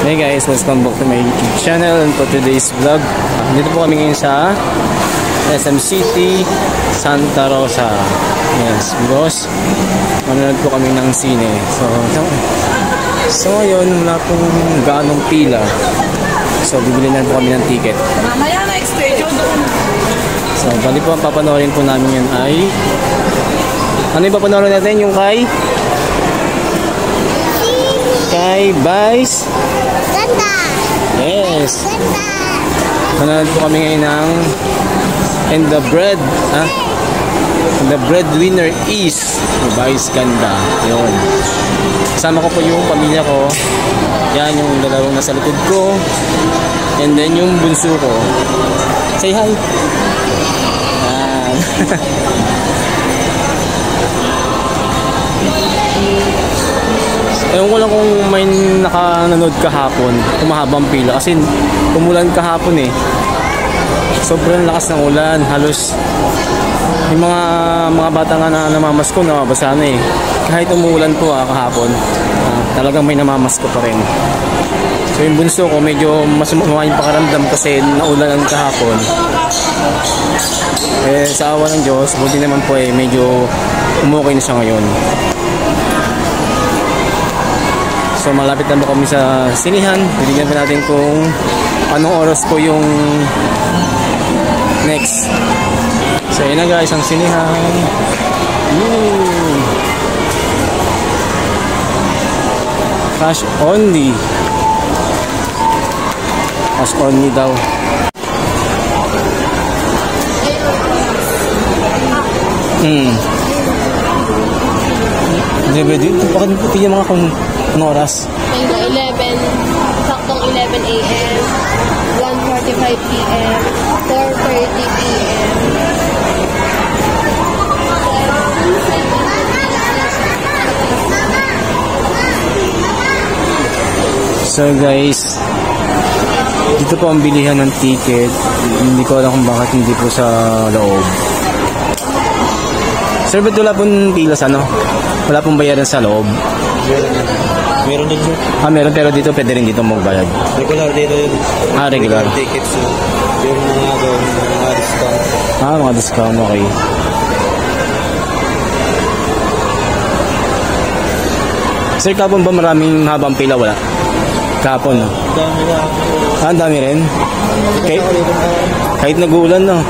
Hey guys, welcome back to my YouTube channel and for today's vlog. Dito po kami ngayon sa SM City, Santa Rosa. Yes, because manonood po kami ng sine. So ngayon, wala pong gaanong pila. So bibili na po kami ng ticket. Mamaya na extension doon. So bali po ang papanoorin po namin yun ay... Ano yung papanoorin natin? Yung kay Vice Ganda! Yes! Ganda! Manonood po kami ngayon ng And the breadwinner is Vice Ganda. Yun. Kasama ko po yung pamilya ko. Yan yung dalawang nasa likod ko. And then yung bunso ko. Say hi! Yan. Ewan ko lang kung may nakanood kahapon, kumahabang pila kasi umulan kahapon eh. Sobrang lakas ng ulan, halos yung mga bata nga na namamasko nababasa na eh. Kahit umuulan po kahapon, talagang may namamasko pa rin. So yung bunso ko medyo mas yung pakaramdam kasi naulan kahapon. Eh sa awa ng Diyos, buti naman po eh medyo umukay na siya ngayon. So malapit na po kami sa sinihan. Bibigyan po natin kung anong oras po yung next. So yun na guys, ang sinihan. Cash only. Cash only daw. Bakit tingnan mga kung anong oras? 11, saktong 11 a.m., 1:45 p.m., 4:30 p.m. So guys, dito po ang bilihan ng ticket. Hindi ko alam kung bakit hindi po sa loob. Sir, ba't wala pong pila sa ano? Wala pong bayaran sa loob? Meron din sir. Meron, pero dito pwede rin dito magbayad. Regular dito yun. Regular. Tickets yun. Yung mga discount. Mga discount, okay. Sir, kahapon ba maraming habang pila? Wala? Kahapon, no? Dami na. Ang dami rin? Kahit nag-uulan, no?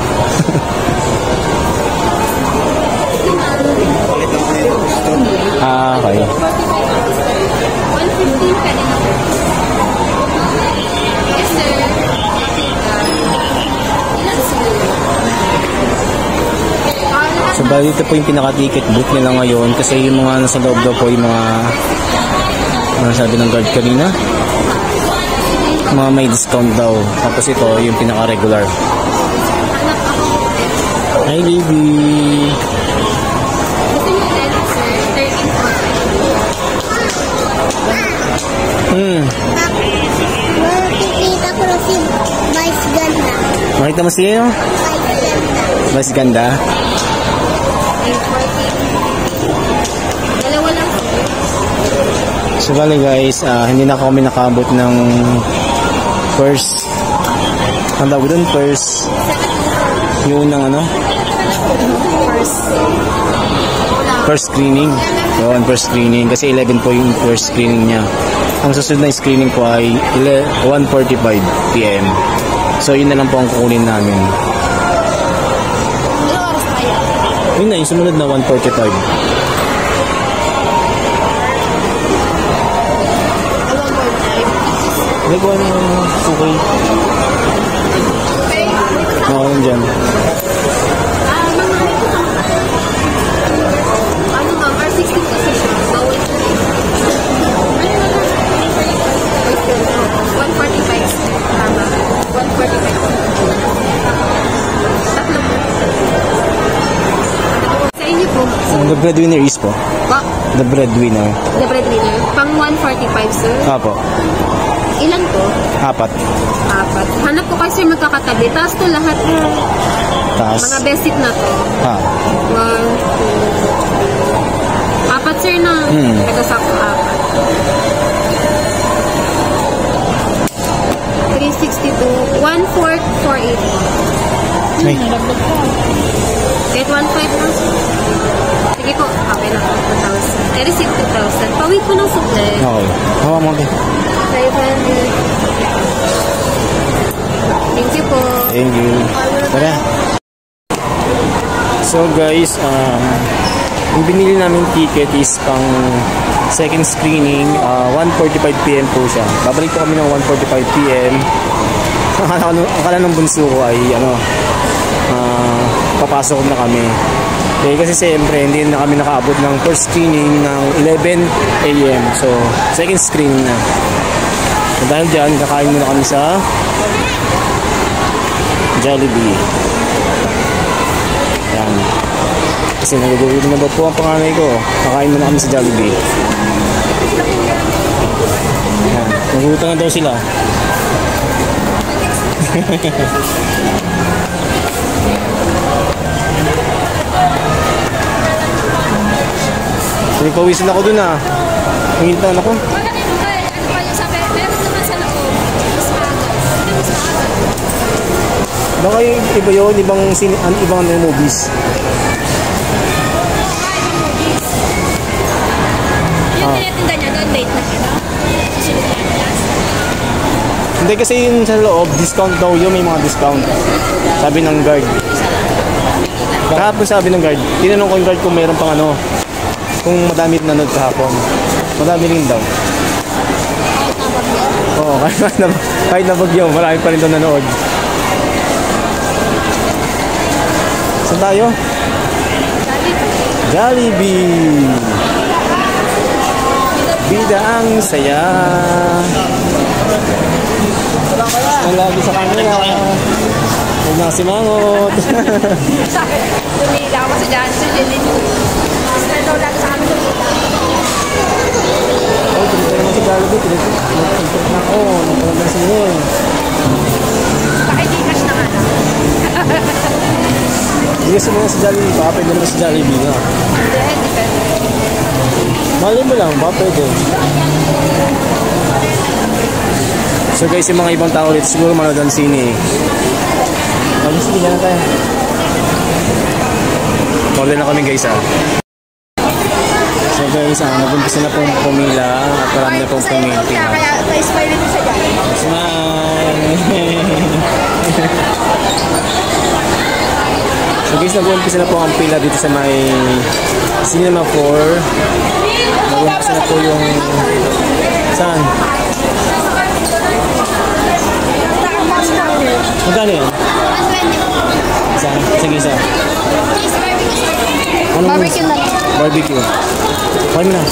Okay. 1:15 ka din ako. Yes, sir. So, bali dito po yung pinaka-ticket booth nila ngayon kasi yung mga nasa loob daw po yung mga sabi ng guard kanina, mga may discount daw. Tapos ito yung pinaka-regular. Hi, baby! Nakikita ko na si Vice Ganda. Makita mo siya? Vice Ganda? Dalawa lang. So bali guys, hindi na kami nakabot ng first, ang tawag doon, first, yung unang ano? First screening. Yun, first screening. Kasi 11 po yung first screening niya. Ang susunod na screening po ay 1:45 p.m. So yun na lang po ang kukunin namin. Yun na, yung sumunod na 1:45. May kuha naman sukay. Oo, nandyan. Ano ma'am, R60 position. Bawal na rin. 1:45. Tama. 1:45. Tatlo po. Sa inyo po. The breadwinner is po. Ba? The breadwinner. The breadwinner. Pang 1:45, sir. Apo. Ilan po? 4. 4. Hanap ko kasi magkakatabi. Taas to lahat. Taas. Mga best seat na to. 1, 2, 4 sir na. Ito sa ako 4. Sige po, okay na po, 2,000. I received 2,000. Pawit po ng sukle. Okay. Hawa mo din. 500. Thank you po. Thank you. Tara. So guys, yung binili namin ticket is pang second screening, 1:45 PM po siya. Babalik po kami ng 1:45 PM. Akala ng bunso ko ay papasok na kami. Kasi siyempre hindi na kami nakaabot ng first screening ng 11 AM. So second screening na. So, dahil dyan, kakain muna kami sa Jollibee. Yan. Kasi nagugulit na ba po ang panganay ko. Kakain muna kami sa Jollibee. Yan. Nagugutan na daw sila. Pawisin ako dun ah. Hingitan ako. Baka yung iba yun, ibang movies. Yung tinitinda niya doon, late na siya. Hindi kasi yun sa loob, discount daw yun, may mga discount. Sabi ng guard. Kahapon sabi ng guard, tinanong ko yung guard kung mayroon pang kung madami nanood kahapon. Madami rin daw. Oo, kahit na bagyo, marami pa rin daw nanood. Saan tayo? Jollibee! Bida ang saya. Ang lagi sa kanila. Huwag na simangot. Tumila ako sa dyan. Ito lang sa amin. Oh, pinito naman si Jollibee. Pinito na ako. Nagkaroon na siya. Pakikikas na nga na. Hindi kasi muna si Jollibee. Baka pwede naman si Jollibee na. Hindi, depende. Mali mo lang, baka pwede. So guys, yung mga ibang tao dito siguro manood ang sine. Sige na tayo. Order na kami guys So guys, nag-umpisa na pong pumila at marami na pong pumila. Kaya na-smile ito sa dyan. Smile! So guys, nag-umpisa na po ang pila dito sa may Cinema 4. Nag-umpisa na po yung... Saan? Magkano yan? Saan? Sige, saan? Barbecue na lang. Barbecue. Kain mo na.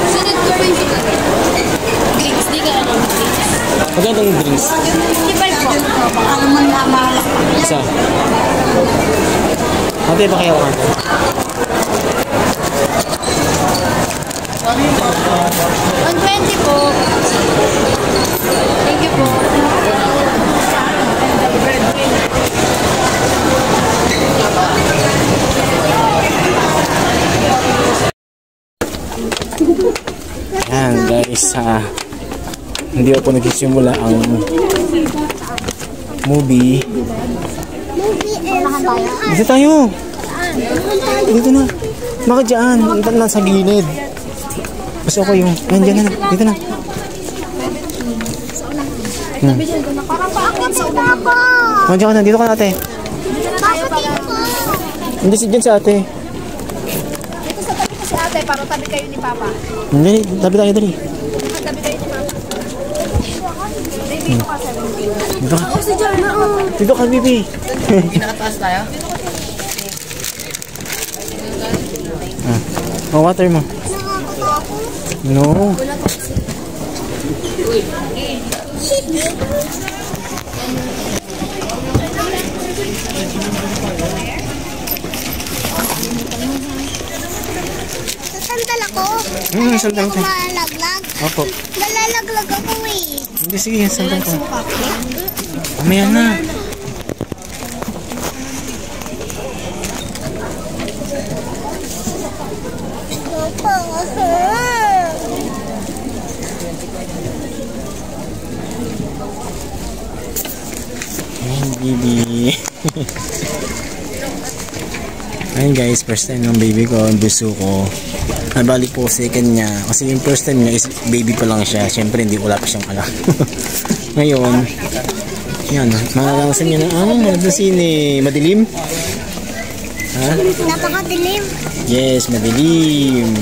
Sunod ko rin ito. Drinks, di ka ano. Magkano itong drinks? 55 po. Ang mahal. Isa. Ate, pakiyaw ka. 120 po. Thank you po. Yan guys, hindi ako nagsisimula ang movie. Dito tayo. Dito na. Bakit dyan? Nasa gilid. Basta ako yung... Yan, dyan na. Dito na. Parang sa ako. Oh, dyan ka na. Dito ka na ate. Bakit dito? Hindi si dyan si ate. Dito sa tabi ko si ate, para tabi kayo ni Papa. Hindi, tabi tayo dali. Tabi kayo ni Mama. Dito ka, 17. Dito ka. Oh, si Jorna, oh. Dito ka, baby. Nakataas tayo? Oh, water mo. No. Sasandal ako. Sandal ka. Malalaglag. Opo. Nalalaglag ako eh. Hindi, sige, sandal ka. Mamaya na. Bibi. Mami. Ayun guys, first time ng baby ko, ang buso ko. Nabalik po second niya. Kasi yung first time niya is baby pa lang siya. Siyempre hindi wala pa siyang anak. Ngayon, yan. Maranasan niya na, madilim. Madilim? Ha? Napakadilim. Yes, madilim.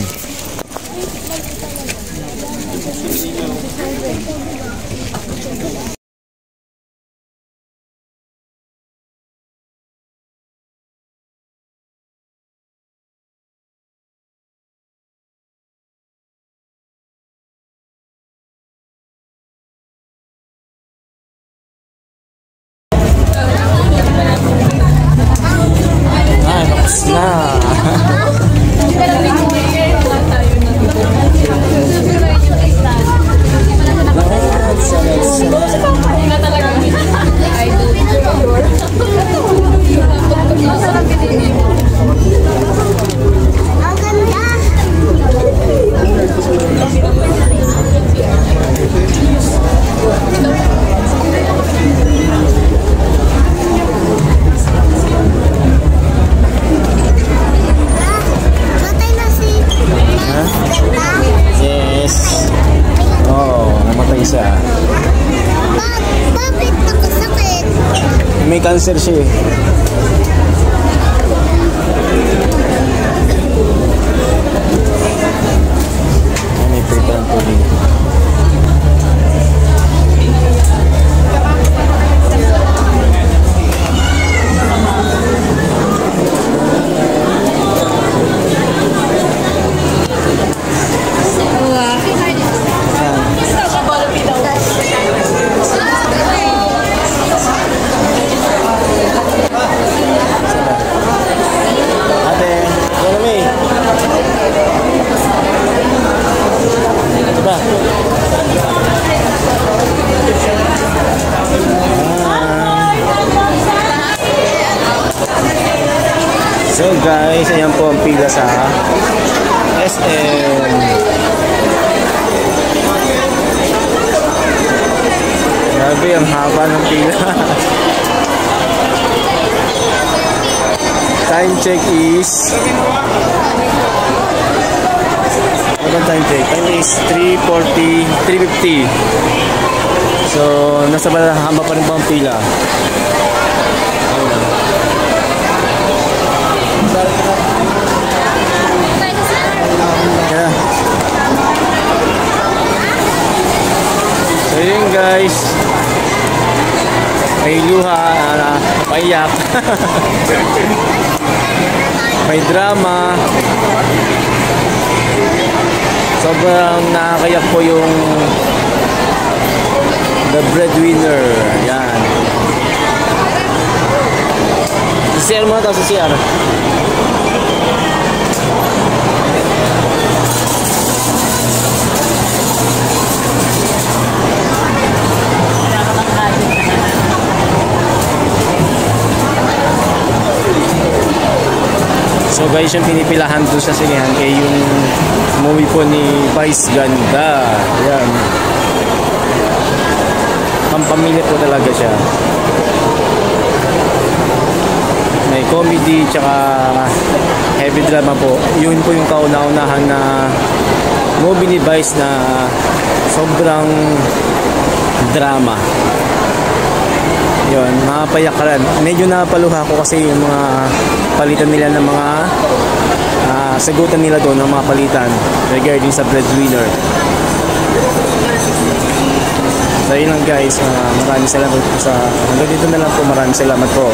Tapos na. Ang ganda. Matay na si Yes. Oo, namatay siya. Bakit nakasakit? May cancer siya eh. May prito ng tubig. Ate, yan na may. Diba? So guys, ayan po ang pila sa SM. Grabe, ang haba ng pila. Time check is... Ano time check? Time is 3:40, 3:50. So, nasa haba pa rin po ang pila. Yeah. So yun guys, may luha, paiyak. May drama. Sobrang nakakayak po yung The Breadwinner. Yan. Si CR muna daw, si CR. So guys, yung pinipilahan doon sa sinihan kay yung movie po ni Vice Ganda. Ayan. Pampamilya po talaga siya. May comedy tsaka heavy drama po. Yun po yung kauna-unahan na movie ni Vice na sobrang drama. Yun, mapayak ka rin. Medyo napaluha ko kasi yung mga palitan nila ng mga sagutan nila doon ng mga palitan regarding sa Breadwinner. So yun lang guys, maraming salamat po sa hanggang dito na lang po, maraming salamat po.